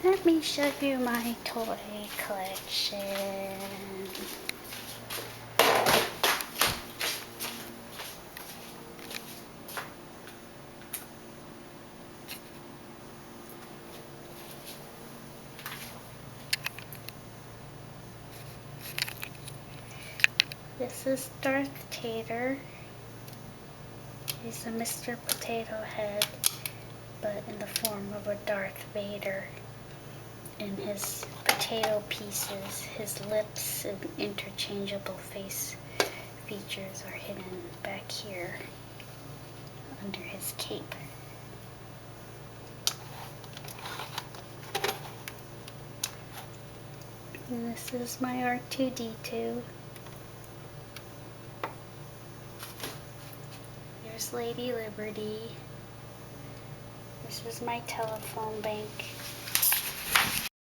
Let me show you my toy collection. This is Darth Tater. He's a Mr. Potato Head, but in the form of a Darth Vader. And his potato pieces, his lips and interchangeable face features are hidden back here under his cape. And this is my R2-D2. Here's Lady Liberty. This is my telephone bank.